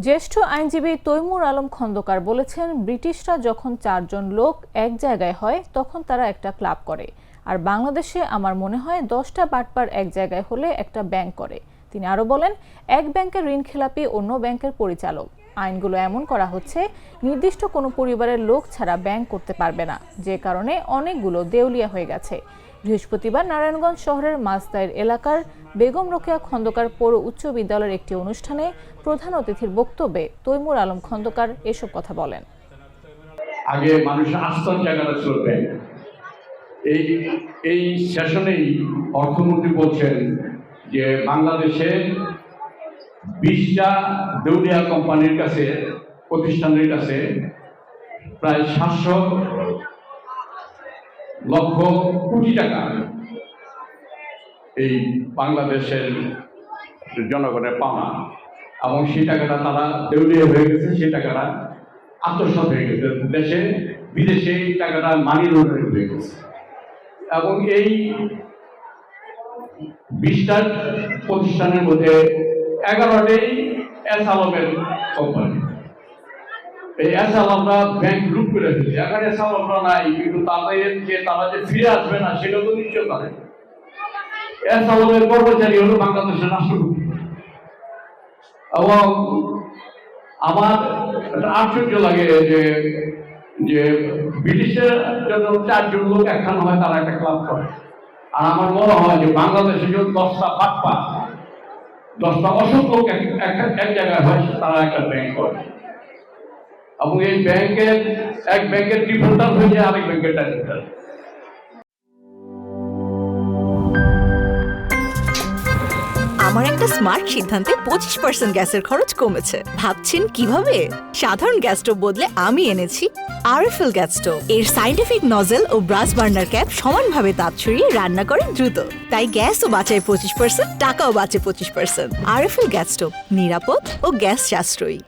জ্যেষ্ঠ আইনজীবী তৈমুর আলম খন্দকার বলেছেন, ব্রিটিশরা যখন 4 জন লোক এক জায়গায় হয় তখন তারা একটা ক্লাব করে, আর বাংলাদেশে আমার মনে হয় 10টা বাটপার এক জায়গায় হলে একটা ব্যাংক করে। তিনি আরও বলেন, এক ব্যাংকের ঋণখেলাপি অন্য ব্যাংকের পরিচালক। আইনগুলো এমন করা হচ্ছে নির্দিষ্ট কোনো পরিবারের লোক ছাড়া ব্যাংক করতে পারবে না, যে কারণে অনেকগুলো দেউলিয়া হয়ে গেছে। বৃহস্পতিবার নারায়ণগঞ্জ শহরের মাছদাইর এলাকার বেগম রোকেয়া খন্দকার পৌর উচ্চ বিদ্যালয়ের একটি অনুষ্ঠানে প্রধান অতিথির বক্তব্যে তৈমুর আলম খন্দকার এসব কথা বলেন। আগে মানুষের আস্থার জায়গাটা চলবে। এই সেশনেই অর্থমন্ত্রী বলছেন যে বাংলাদেশে 20টা দেউলিয়া কোম্পানির কাছে, প্রতিষ্ঠানের কাছে প্রায় 700 লক্ষ কোটি টাকা এই বাংলাদেশের জনগণের পাওনা, এবং সেই টাকাটা তারা দেউলিয়া হয়ে গেছে, সেই টাকাটা আত্মসাৎ হয়ে গেছে, দেশে বিদেশে এই টাকাটা মানি লন্ডারিং হয়ে গেছে। এবং এই 20টা প্রতিষ্ঠানের মধ্যে 11টাই এস আলমের কোম্পানি। এই এস আলমরা ব্যাংক লুট করে ফেলছে। এখন এস আলমরা নাই, কিন্তু তারা যে ফিরে আসবে না সেটা তো নিশ্চয় করে। এস আলমের কর্মচারী হলো বাংলাদেশের রাষ্ট্রপতি। এবং আমার একটা আশ্চর্য লাগে যে ব্রিটিশের জন্য 4 জন লোক একখান হয়, তারা একটা ক্লাব করে। আর আমার মনে হয় যে বাংলাদেশে যদি 10টা বাটপা, 10টা অসৎ লোক এক জায়গায় হয়, তারা একটা ব্যাংক করে। এবং এই এক ব্যাংকের ডিফল্টার হয়ে যায় আরেক ব্যাংকের ডাইরেক্টর। আমার একটা স্মার্ট সিদ্ধান্তে 25% গ্যাসের খরচ কমেছে। ভাবছেন কিভাবে? সাধারণ গ্যাস স্টোভ বদলে আমি এনেছি আরএফএল গ্যাস স্টোভ। এর সাইন্টিফিক নজল ও ব্রাস বার্নার ক্যাপ সমানভাবে তাপ ছড়িয়ে রান্না করে দ্রুত, তাই গ্যাসও বাঁচায় 25%, টাকাও বাঁচে 25%। আরএফএল গ্যাস স্টোভ নিরাপদ ও গ্যাস সাশ্রয়ী।